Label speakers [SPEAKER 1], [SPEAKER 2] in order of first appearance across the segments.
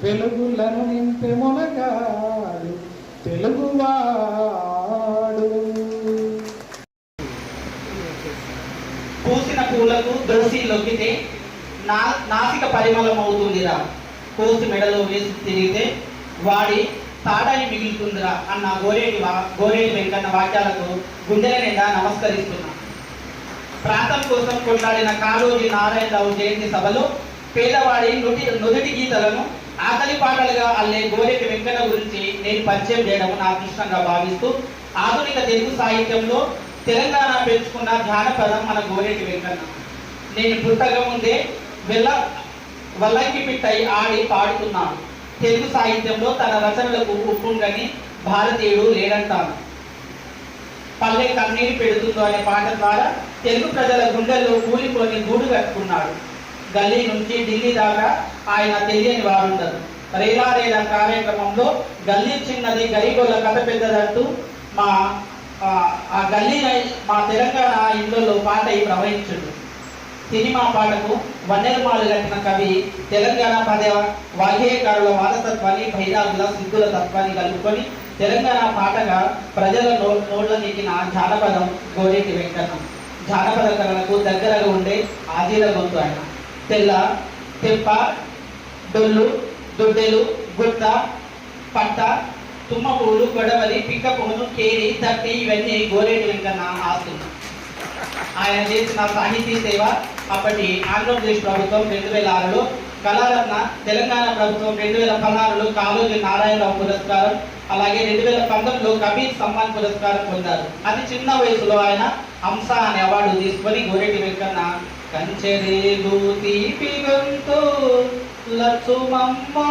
[SPEAKER 1] వెలుగులను నింపే మొనగాడు తెలుగువాడు.
[SPEAKER 2] పూసిన పూలకు దోసి లొక్కితే నాసిక పరిమళం అవుతుందిరా, కోసి మెడలో వేసి తిరిగితే వాడి తాడాయి మిగులుతుందిరా అన్న గోరేటి వెంకన్న వాక్యాలకు గుండెల నిండా నమస్కరిస్తున్నా. ప్రాంతం కోసం కొట్లాడిన కాళోజీ నారాయణరావు జయంతి సభలో పేదవాడి నుదుటి గీతలను ఆకలి పాటలుగా అల్లే గోరేటి వెంకన్న గురించి నేను పరిచయం చేయడం నా అదృష్టంగా భావిస్తూ, ఆధునిక తెలుగు సాహిత్యంలో తెలంగాణ పెంచుకున్న జానపదం మన గోరేటి వెంకన్న. నేను పుట్టక ముందే వల్లంకి పిట్టై ఆడి పాడుతున్నాను. తెలుగు సాహిత్యంలో తన రచనలకు ఉప్పుండని భారతీయుడు లేడంటాను. పల్లె కన్నీరు పెడుతుందో అనే పాట ద్వారా తెలుగు ప్రజల గుండెల్లో కూలిపోని గూడు కట్టుకున్నాడు. గల్లీ నుంచి ఢిల్లీ దాకా ఆయన తెలియని వారుండరు. రేలా కార్యక్రమంలో గల్లీ చిన్నది గరీబోల కథ పెద్దదంటూ ఆ గల్లీ మా తెలంగాణ ఇళ్లలో పాట ప్రవహించుడు. సినిమా పాటకు వన్నెలమాలు కట్టిన కవి తెలంగాణ పద వాగ్గేయకారుల వారసత్వాన్ని, భైరాగుల సిద్ధుల తత్వాన్ని కలుపుకొని తెలంగాణ పాటగా ప్రజల నోళ్ల నెక్కిన జానపదం గోరేటి వెంకన్న. జానపద కళలకు దగ్గరగా ఉండే ఆదిల గొంతు ఆయన. తెల్ల, తెప్ప, డొల్లు, దొడ్డెలు, గుట్ట, పట్ట, తుమ్మపూలు, గొడవలి, పిక్కపూను, కేరి, తట్టి ఇవన్నీ గోరేటి వెంకన్న ఆస్తులు. ఆయన చేసిన సాహితీ సేవ అప్పటి ఆంధ్రప్రదేశ్ ప్రభుత్వం 2006లో కళారత్న, తెలంగాణ ప్రభుత్వం 2016లో కాళోజీ నారాయణరావు పురస్కారం, అలాగే 2019లో కబీర్ సమ్మాన్ పురస్కారం పొందారు. అతి చిన్న వయసులో ఆయన హంస అనే అవార్డు తీసుకొని గోరేటి వెంకన్న కంచెరేగు తీపి గొంతు లచ్చుమమ్మో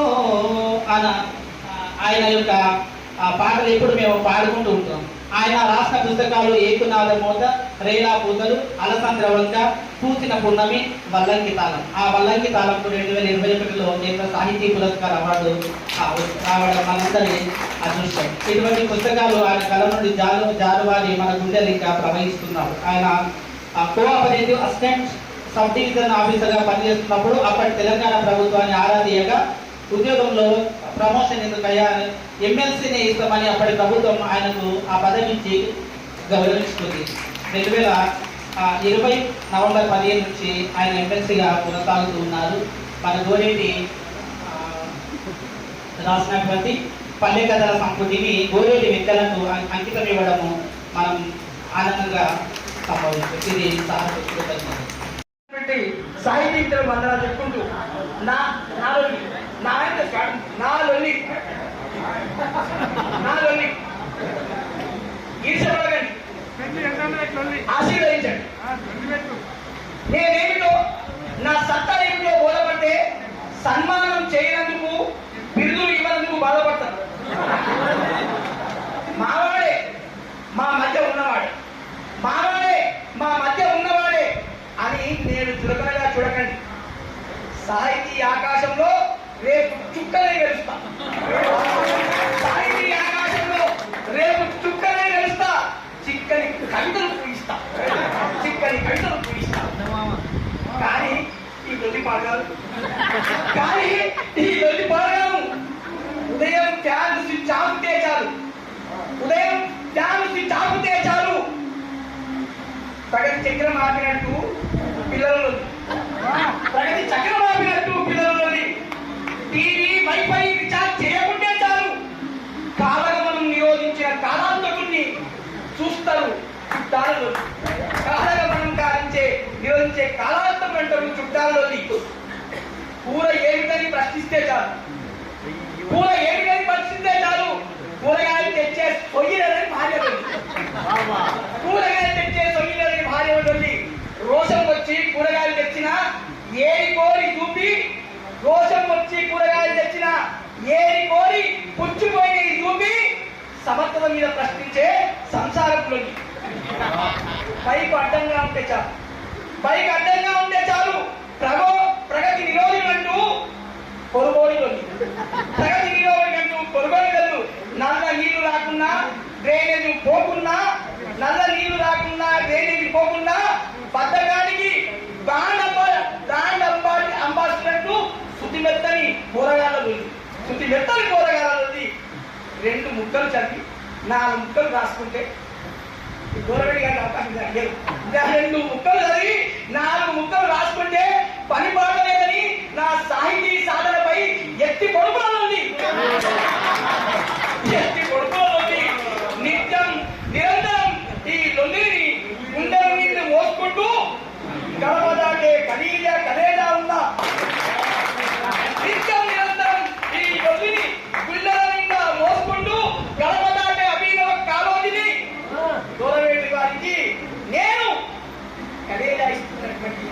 [SPEAKER 2] అన ఆయన యొక్క పాటలు ఎప్పుడు మేము పాడుకుంటూ ఉంటాం. ఆయన రాసిన పుస్తకాలు ఏకునాథ మోత, రేలా పూతలు, అలసంద్ర వంక, పూసిన పున్నమి, వల్లంకి తాళం. ఆ వల్లంకి తాళంకు 2021లో కేంద్ర సాహితీ పురస్కార అవార్డు రావడం మనందరి అదృష్టం. ఇటువంటి పుస్తకాలు ఆయన కళ నుండి జారువారి మన గుండెలు ఇంకా ప్రవహిస్తున్నారు. ఆయన కోఆపరేటివ్ అసిస్టెంట్ సబ్ డివిజన్ ఆఫీసర్గా పనిచేస్తున్నప్పుడు అప్పటి తెలంగాణ ప్రభుత్వాన్ని ఆరాధీయగా ఉద్యోగంలో ప్రమోషన్ ఎందుకయ్యా, ఎమ్మెల్సీని ఇస్తామని అప్పటి ప్రభుత్వం ఆయనకు ఆ పదవి ఇచ్చి గౌరవించుకుంది. 2020 నవంబర్ 15 నుంచి ఆయన ఎమ్మెల్సీగా కొనసాగుతూ ఉన్నారు. మన గోరేటి రాసినటువంటి పల్లె కథల సంస్కృతిని గోరేటి వెంకన్నకు అంకితం ఇవ్వడము మనం ఆనందంగా సంభవించు. ఇది
[SPEAKER 3] సాహితీయులు వందనాలు చెప్పుకుంటూ ఆశీర్వదించండి. నేనేమిటో నా సత్తా ఏమిటో బోధపడితే సన్మానం చేయనందుకు, బిరుదులు ఇవ్వనందుకు బాధపడతాను. మావాడే మా మధ్య ఉన్నవాడే, మావాడే మా మధ్య ఉన్నవాడే అని నేను చులకనగా చూడకండి. సాహితీ ఆకాశంలో రేపు చుక్కనే గెలుస్తా. సాహితీ ఆకాశంలో రేపు చుక్కనే గెలుస్తా. చిక్కని కవితలు పూయిస్తా, చిక్కని కవితలు పూయిస్తా. కానీ ఈ దొడ్డి పాడగాను ఉదయం ఫ్యాన్ స్విచ్ ఆపితే చాలు, ఉదయం ఫ్యాన్ స్విచ్ ఆపితే చాలు ప్రగతి చక్రం ఆపినట్టు పిల్లలు, ప్రగతి చక్రం ఆపినట్టు పిల్లలని టీవీ వైఫై రీఛార్జ్ చేయకుంటే చాలు కాలగమనం నిరోధించిన కాలాంతకుడిని చూస్తారు చుట్టాలలో. కాలగమనం నిరోధించే కాలాంతకుడు అంటారు చుట్టాలలో. కూర ఏమిటని ప్రశ్నిస్తే చాలు, కూర ఏమిటని ప్రశ్నిస్తే చాలు కూరగాయలు తెచ్చే సొయ్యలేదని భార్య, కూరగాయలు తెచ్చే సొయ్యలేదని భార్య ఉంటుంది. రోషం వచ్చి కూరగాయలు తెచ్చిన ఏరి కోరి చూపి, రోషం వచ్చి కూరగాయలు తెచ్చిన ఏరి కోరి పుచ్చిపోయి చూపి సమర్థత మీద ప్రశ్నించే సంసారకులని. పైకి అడ్డంగా ఉంటే చాలు, పైకి అడ్డంగా ఉంటే చాలు ప్రగతి నిరోధులంటూ పొరుగోడిలోని, ప్రగతి నిరోధులంటూ పొరుగోడిగలు. నల్ల నీళ్లు రాకున్నా డ్రైనేజ్ పోకున్నా, నల్ల నీళ్లు రాకుండా డ్రైనేజ్ పోకుండా బద్దగానికి బ్రాండ్ అంబాసిడర్ శుద్ధి మెత్తని కూరగాయల శృతి మెత్తని కూరగాయలు 2 ముక్కలు చదివి 4 ముక్కలు రాసుకుంటే గోరవేడి గారి అవకాశం 2 ముక్కలు చదివి 4 ముక్కలు రాసుకుంటే పని పాడలేదని నా సాహితీ సాధనపై ఎత్తి పొడుపులోనుంది. నిత్యం నిరంతరం ఈ లొల్లిని గుండెల మీద మోసుకుంటూ గడప దాటే కలేజా ఉందా. నిత్యం నిరంతరం ఈ లొల్లిని గుండెల నిండా మోసుకుంటూ గడప దాటే అభినవ కాలోజీని గోరవేటి గారికి నేను కలేజా ఇస్తున్నటువంటి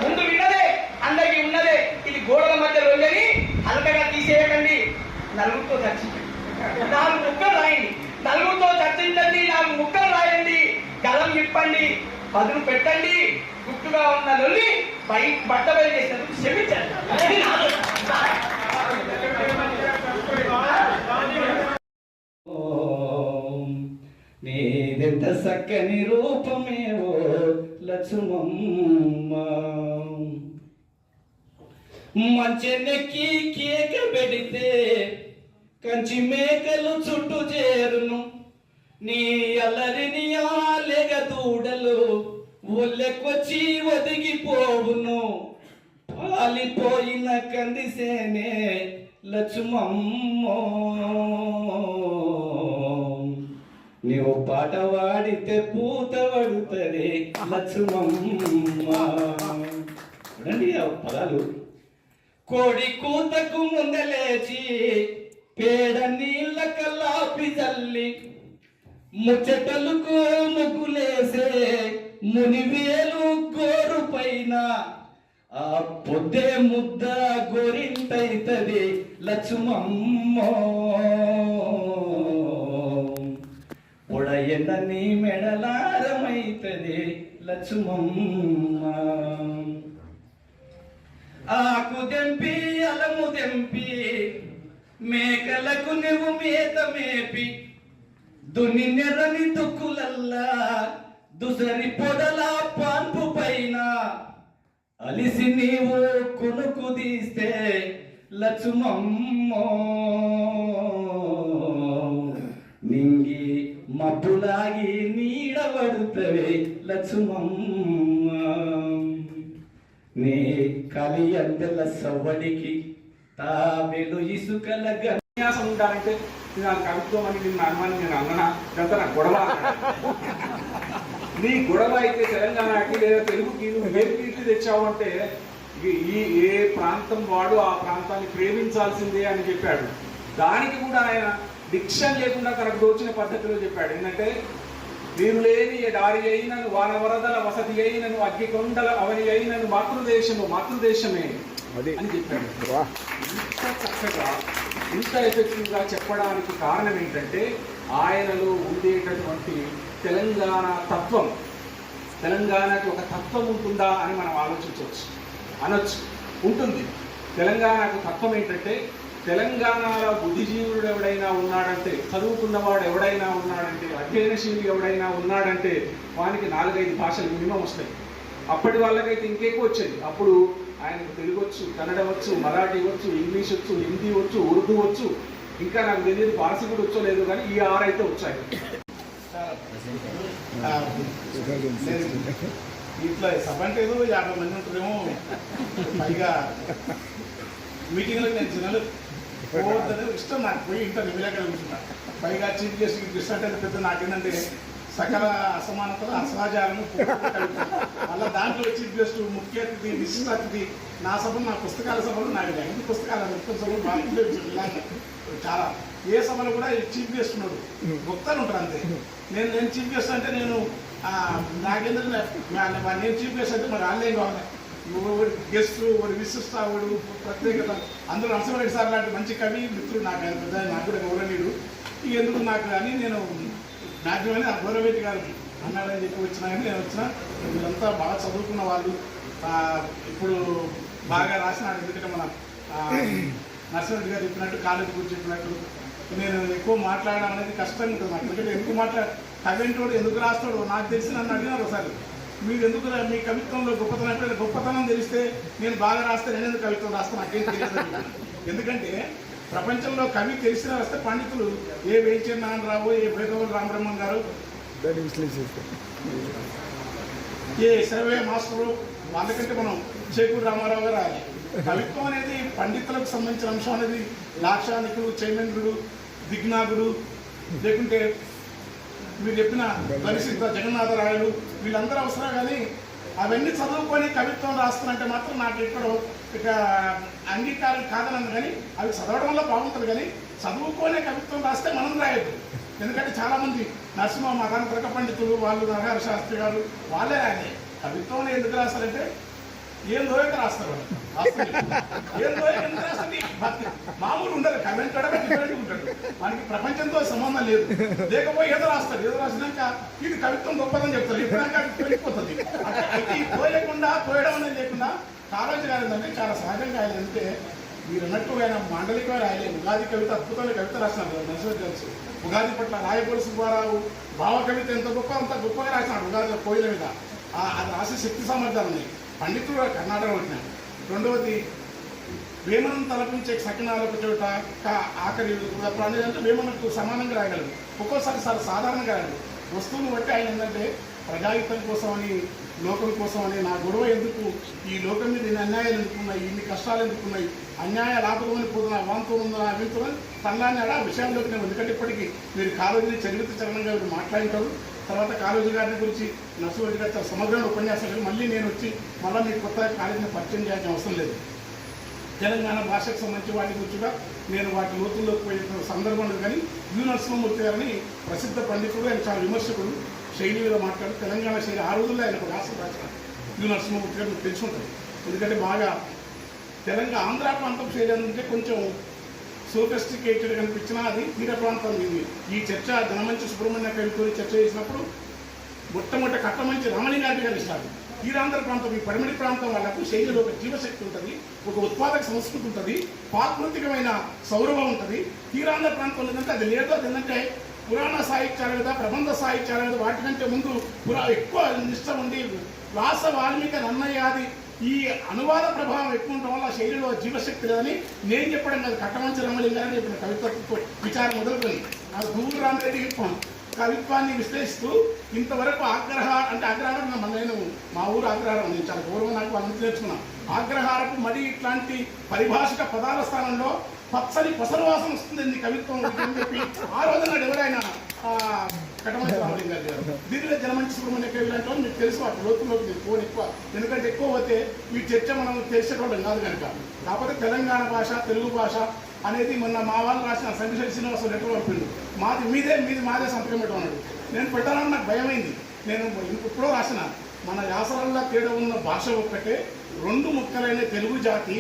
[SPEAKER 3] ముందు విన్నదే అందరికీ ఉన్నదే. ఇది గోడల మధ్య లొల్లని హల్కగా తీసేయకండి. నలుగురితో చర్చించండి. 4 ముక్కలు రాయండి. నలుగురితో చర్చించండి. 4 ముక్కలు రాయండి. గలం విప్పండి. పదులు పెట్టండి. గుట్టుగా ఉన్న లొల్లి బట్ట బయలు చేసినందుకు క్షమించండి.
[SPEAKER 1] నీదెంత చక్కని రూపమేవో లక్ష్మమ్మ, మంచెనెక్కి కేక పెడితే కంచి మేకలు చుట్టూ చేరును. నీ అల్లరిని ఆలెగ దూడలు ఒళ్ళెకొచ్చి ఒదిగిపోవును. పాలిపోయిన కందిసేనే లక్ష్మమ్మో, నీవు పాట వాడితే పూత పడుతుంది లక్ష్మమ్మ. చూడండి ఆ పదాలు. కోడి కూతకు ముందలేచి పేడ నీళ్ళ కల్లాపి జల్లి ముచ్చటలకు ముగ్గులేసే మునివేలు గోరు పైన ఆ పొద్దే ముద్ద గోరింటైతది లక్ష్మమ్మ. పొడయన్న నీ మెడలారమైతది లక్ష్మమ్మ. ఆకు దెంపి అలము దెంపి మేకలకు నువ్వు మేత మేపి దుని నెర్రని దుక్కులల్లా దుసరి పొదల పాన్పు పైన అలిసి నీవు కొనుకు తీస్తే లక్ష్మమ్మ. నింగి మబ్బులాగి నీడబడుతవే లక్ష్మమ్మ. నీ కలి అందెల సవ్వడికి తాబెలు ఇసుకల
[SPEAKER 4] విన్యాసం ఉండాలంటే నాకు కవిత్వం అని నిన్ను అనుమానం నేను అన్నా గంత నా గొడవ. నీ గొడవ అయితే తెలంగాణకి లేదా తెలుగుకి నువ్వు వేరు కీర్తి తెచ్చావు అంటే ఏ ప్రాంతం వాడు ఆ ప్రాంతాన్ని ప్రేమించాల్సిందే అని చెప్పాడు. దానికి కూడా ఆయన డిక్షన్ లేకుండా తనకు దోచిన పద్ధతిలో చెప్పాడు. ఏంటంటే నీరు లేని దారి అయినను వానవరదల వసతి అయినను అగ్గి కొండల అవని అయినను మాతృదేశమే అని చెప్పాడు. ఇంత చక్కగా ఇంత ఎఫెక్టివ్గా చెప్పడానికి కారణం ఏంటంటే ఆయనలో ఉండేటటువంటి తెలంగాణ తత్వం. తెలంగాణకి ఒక తత్వం ఉంటుందా అని మనం అనొచ్చు. ఉంటుంది. తెలంగాణకు తత్వం ఏంటంటే తెలంగాణలో బుద్ధిజీవుడు ఎవడైనా ఉన్నాడంటే, చదువుకున్నవాడు ఎవడైనా ఉన్నాడంటే, అధ్యయనశీలి ఎవడైనా ఉన్నాడంటే వానికి 4-5 భాషలు మినిమం వస్తాయి. అప్పటి వాళ్ళకైతే ఇంకెక్కువ వచ్చేది. అప్పుడు ఆయనకు తెలుగు వచ్చు, కన్నడ వచ్చు, మరాఠీ వచ్చు, ఇంగ్లీష్ వచ్చు, హిందీ వచ్చు, ఉర్దూ వచ్చు, ఇంకా నాకు తెలియదు పార్సీ కూడా వచ్చో లేదు, కానీ ఈ 6 అయితే వచ్చాయి.
[SPEAKER 1] ఇట్లా సభ అంటే ఏదో 50 మంది ఉంటారేమో. పైగా మీటింగ్లకు నేను చిన్నలు పోవద్దని ఇష్టం నాకు, పోయి ఇంటర్ నిమిలేక కూర్చున్నా. పైగా చీఫ్ గెస్ట్ గెస్ట్ అంటే పెద్ద నాకేంటంటే సకల అసమానతలు అసహజాలను మళ్ళీ దాంట్లో చీఫ్ గెస్ట్ ముఖ్య అతిథి విశిష్ట అతిథి. నా సభలు నా పుస్తకాల సభలు నాకు 5 పుస్తకాలు మొత్తం సభలు బాగా చాలా. ఏ సభలో కూడా చీఫ్ గెస్ట్ ఉన్నాడు, భక్తాలు ఉంటారు అంతే. నేను చీఫ్ గెస్ట్ అంటే నేను నాకెందుకు నేను చీఫ్ గెస్ట్ అంటే మరి ఆన్లైన్ కావాలి. గెస్ట్ ఒక విశిష్ట ఒకడు ప్రత్యేకత. అందులో నరసింహారెడ్డి సార్ లాంటి మంచి కవి మిత్రుడు నాకు, ఆయన పెద్ద నాకు కూడా గౌరవనీయుడు. ఇక ఎందుకు నాకు అని నేను మ్యాక్సిమం ఆ గౌరవేటి గారు అన్నాడని చెప్పి వచ్చినా కానీ నేను వచ్చిన. వీళ్ళంతా బాగా చదువుకున్న వాళ్ళు, ఇప్పుడు బాగా రాసినాడు. ఎందుకంటే మన నరసింహారెడ్డి గారు చెప్పినట్టు, కాలేజీ గురించి చెప్పినట్టు నేను ఎక్కువ మాట్లాడడం అనేది కష్టంగా ఉంటుంది నాకు. ఎందుకంటే ఎందుకు కవి అంటోడు ఎందుకు రాస్తాడు నాకు తెలిసి నన్ను అడిగినారు ఒకసారి. మీరు ఎందుకు మీ కవిత్వంలో గొప్పతనం అంటే గొప్పతనం తెలిస్తే నేను బాగా రాస్తే నేను ఎందుకు కవిత్వం రాస్తాను నాకేం తెలియదు. ఎందుకంటే ప్రపంచంలో కవి తెలిసిన వస్తే పండితులు ఏ వేంచర్ నారాయణరావు, ఏ బేగవల్ రామబ్రహ్మం గారు, ఏ సర్వే మాస్టరు, వాళ్ళకంటే మనం చేకూరు రామారావు గారు రాయాలి. కవిత్వం అనేది పండితులకు సంబంధించిన అంశం అనేది లాక్షానికుడు, చైమేంద్రుడు, దిగ్నాథుడు, లేకుంటే మీరు చెప్పిన పరిసిద్ధ జగన్నాథరాయలు వీళ్ళందరూ అవసరం. కానీ అవన్నీ చదువుకొని కవిత్వం రాస్తున్నంటే మాత్రం నాకు ఎక్కడో ఇక అంగీకారం కాదనను. కానీ అవి చదవడం వల్ల బాగుంటుంది. కానీ చదువుకోనే కవిత్వం రాస్తే మనం రాయద్దు. ఎందుకంటే చాలామంది నరసింహ మతాన తర్క పండితులు వాళ్ళు, నరహర శాస్త్రి గారు వాళ్ళే రాయలే. కవిత్వం ఎందుకు రాస్తారంటే ఏం దోయక రాస్తారు వాళ్ళు. ఏం దోయక ఎందుకు రాస్తుంది? మామూలు ఉండదు. కవి అంటాడు డిఫరెంట్ ఉంటాడు. మనకి ప్రపంచంతో సంబంధం లేదు. లేకపోతే ఏదో రాస్తారు. ఏదో రాసినాక ఇది కవిత్వం గొప్పదని చెప్తారు. ఎప్పుడాక వెళ్ళిపోతుంది. అయితే ఈ తోయకుండా తోయడం అనేది లేకుండా కాలేజీ రాలేదంటే చాలా సహజంగా ఆయన అంటే మీరు అన్నట్టు ఆయన మాండలిక రాయలే. ఉగాది కవిత అద్భుతమైన కవిత రాసినాడు. మనసు తెలుసు. ఉగాది పట్ల రాయపూడి సుబ్బారావు భావ కవిత ఎంత గొప్ప అంత గొప్పగా రాసినాడు. ఉగాది కోయిల మీద అది రాసే శక్తి సామర్థ్యాలు ఉన్నాయి. పండితుడు కర్ణాటక వచ్చినాడు. రెండవది వేమనం తలపించే సకినాలకు చోట ఆఖరి ప్రాణి అంటే వేమనకు సమానంగా రాయగలరు. ఒక్కోసారి సాధారణంగా రాయగలరు. వస్తువును బట్టి ఆయన ఏంటంటే ప్రజాహితం కోసమని, లోకం కోసమని, నా గొడవ ఎందుకు, ఈ లోకం మీద ఇన్ని అన్యాయాలు ఎందుకున్నాయి, ఇన్ని కష్టాలు ఎందుకున్నాయి, అన్యాయాలు ఆపదమని పోతున్నా అవాంతో ఉందో అవింతో తనలానే ఆ విషయాల్లోకి నేను. ఎందుకంటే ఇప్పటికీ మీరు కాలేజీని చరిత్ర చరణంగా మాట్లాడింటారు. తర్వాత కాలేజీ గారిని గురించి నర్సురెడ్డి గారు చాలా సమగ్రమైన ఉపన్యాసాలు. మళ్ళీ నేను వచ్చి మళ్ళీ మీకు కొత్త కాలేజీని పరిచయం చేయాల్సిన అవసరం లేదు. తెలంగాణ భాషకు సంబంధించి వాటి గురించిగా నేను వాటి లోతుల్లోకి పోయిన సందర్భంలో. కానీ యు నరసింహమూర్తి గారిని ప్రసిద్ధ పండితుడు, ఆయన చాలా విమర్శకుడు, శైలి మీద మాట్లాడు తెలంగాణ శైలి. ఆ రోజుల్లో ఆయన ఒక రాష్ట్ర రాసిన యు నరసింహమూర్తి గారు మీకు తెలిసి ఉంటుంది. ఎందుకంటే బాగా తెలంగాణ ఆంధ్ర ప్రాంతం శైలి అంటే కొంచెం సోఫిస్టికేటెడ్ కనిపించినా అది తీర ప్రాంతం. ఇది ఈ చర్చ జనమంచి సుబ్రహ్మణ్య కవితో చర్చ చేసినప్పుడు మొట్టమొదటి కట్టమంచి రమణి గారి ఇస్తారు. తీరాంధ్ర ప్రాంతం, ఈ పడమటి ప్రాంతం వాళ్ళకు శైలిలో ఒక జీవశక్తి ఉంటుంది, ఒక ఉత్పాదక సంస్కృతి ఉంటుంది, ప్రాకృతికమైన సౌరభం ఉంటుంది. తీరాంధ్ర ప్రాంతంలో ఏంటంటే అది లేదు. అది ఏంటంటే పురాణ సాహిత్యాల మీద, ప్రబంధ సాహిత్యాల మీద వాటికంటే ముందు ఎక్కువ నిష్ట ఉండి వ్యాస, వాల్మీకి, నన్నయ్యాది ఈ అనువాద ప్రభావం ఎక్కువ ఉండడం వల్ల శైలిలో జీవశక్తి లేదని నేను చెప్పడం కాదు. కట్టమంచి రమలింగారని చెప్పిన కవిత్వ విచారం మొదలుకొని నాకు దూరు రామరెడ్డి కవిత్వాన్ని విశ్లేషిస్తూ ఇంతవరకు ఆగ్రహారం నేను మా ఊరు ఆగ్రహారం, నేను చాలా గౌరవం నాకు వాళ్ళని నేర్చుకున్నాను. ఆగ్రహారపు మరి ఇట్లాంటి పరిభాషిక పదాల స్థానంలో పచ్చని పసరవాసన వస్తుంది కవిత్వం అని చెప్పి ఆ రోజు నాడు ఎవరైనా కట్టమంచి రామలింగారు గారు దీనిలో జనమంచి సుబ్రహ్మణ్య కవి లాంటి వాళ్ళు మీకు తెలుసు. వాటి లోతుల్లోకి నేను పోను ఎక్కువ. ఎందుకంటే ఎక్కువ పోతే ఈ చర్చ మనం తెలిసేటోళ్ళం కాదు కనుక. కాకపోతే తెలంగాణ భాష, తెలుగు భాష అనేది మొన్న మా వాళ్ళు రాసిన సంగీత శ్రీనివాస లెటర్ పంపిండు. మీది మాదే సంతకం పెట్టమన్నాడు. నేను పెట్టాలని నాకు భయమైంది. నేను ఇంకెప్పుడో రాసిన మన యాసరల్లా తేడా ఉన్న భాష ఒక్కటే, రెండు ముక్కలైన తెలుగు జాతి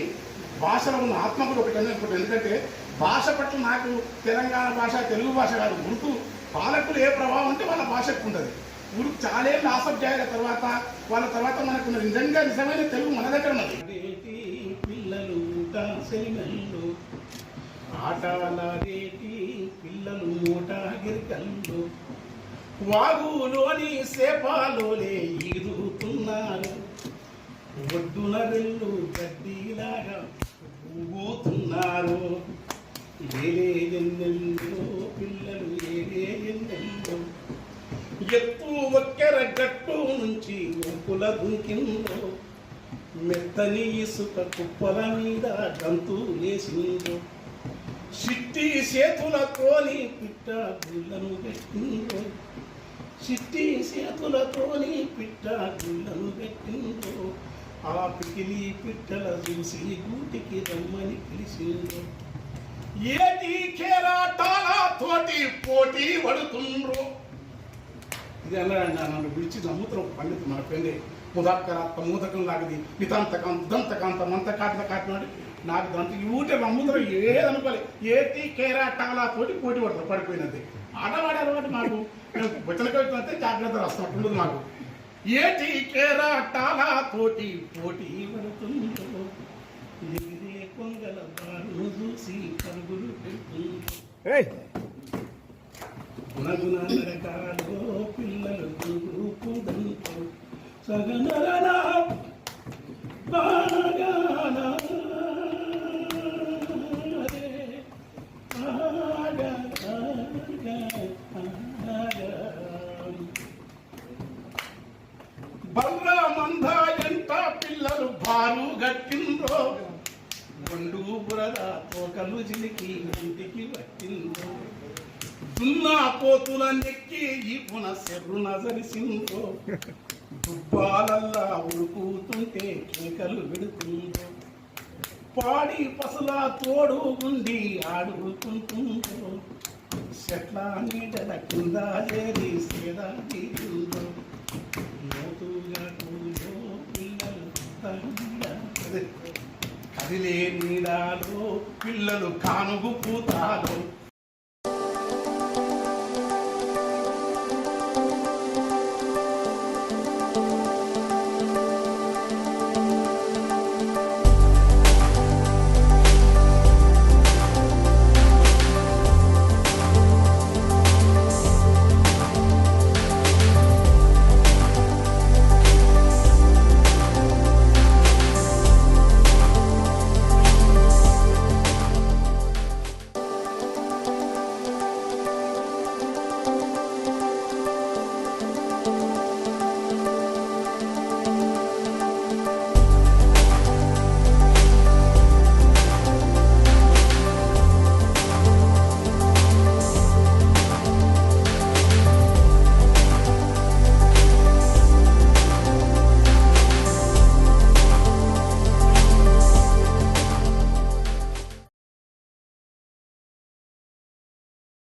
[SPEAKER 1] భాషలో ఉన్న ఆత్మకుడు ఒకటని అనుకుంటాను. ఎందుకంటే భాష పట్ల నాకు తెలంగాణ భాష, తెలుగు భాష కాదు, గుర్తు పాలకులు ఏ ప్రభావం అంటే వాళ్ళ భాషకు ఉంటుంది. ఊరికి చాలేళ్ళు ఆసక్తి తర్వాత వాళ్ళ తర్వాత మనకు నిజమైన తెలుగు మన దగ్గర ఉన్నది. పిల్లలు ఆటలాడేటి పిల్లలు మూటగిరికల్లు వాగులోని సేపాలోలే ఈదుతున్నారు, ఒడ్డున వెళ్ళు గడ్డిలాగా ఊగుతున్నారు. ఏలే ఎన్నెల్లో పిల్లలు ఏలే ఎన్నెల్లో ఎత్తు ఒక్కెర గట్టు నుంచి ఒంపుల దుంకిందో, మెత్తని ఇసుక కుప్పల మీద గంతు వేసిందో, చిట్టి చేతులతోని పిట్ట గుళ్ళను పెట్టిందో, చిట్టి చేతులతోని పిట్ట గుళ్ళను పెట్టిందో, ఆ పికిలి పిట్టల చూసి గూటికి రమ్మని పిలిచిందో, ఏటి కేరాటాల తోటి పోటీ పడుతుండ్రో. ఇది అన్నాడండి. నన్ను విడిచి నమ్ముతున్న పండితుడు మన పెళ్ళి ముదాకరాత్మ మూదకం లాగది నితాంతకాంత దంతకాంత మంతకాంత కాటినాడు. నాకు దాంట్లో ఊటే నమ్ముతున్న ఏదనుకోలే. ఏటి కేరాటాల తోటి పోటీ పడతారు పడిపోయినది. ఆటవాడే అలవాటు మాకు. మేము వచన కవిత్వం అయితే జాగ్రత్త రాస్తాం ఉంటుంది మాకు. ఏటి కేరాటాల తోటి పోటీ పడుతుందో, ఎగిరే కొంగల బాను చూసి పరుగులు పెడుతుందో, గుణగుణ నరకాలో పిల్లలు కూదంతో, సగనరన బాగాన బర్ర మంద ఎంత పిల్లలు బారు గట్టిందో గొండు బురద తోకలు జిలికి ఇంటికి పట్టిందో దున్నా పోతుల నెక్కి ఈ పున సెర్రున జరిసిందో దుబ్బాలల్లా ఉడుకుతుంటే కేకలు విడుతుందో పాడి పసుల తోడు గుండి ఆడుకుంటుందో చెట్ల నీడల కింద చేరి సేదా తీరుందో లోతుగా కూలో పిల్లలు కదిలే నీడాలో పిల్లలు కానుగు పూతాలో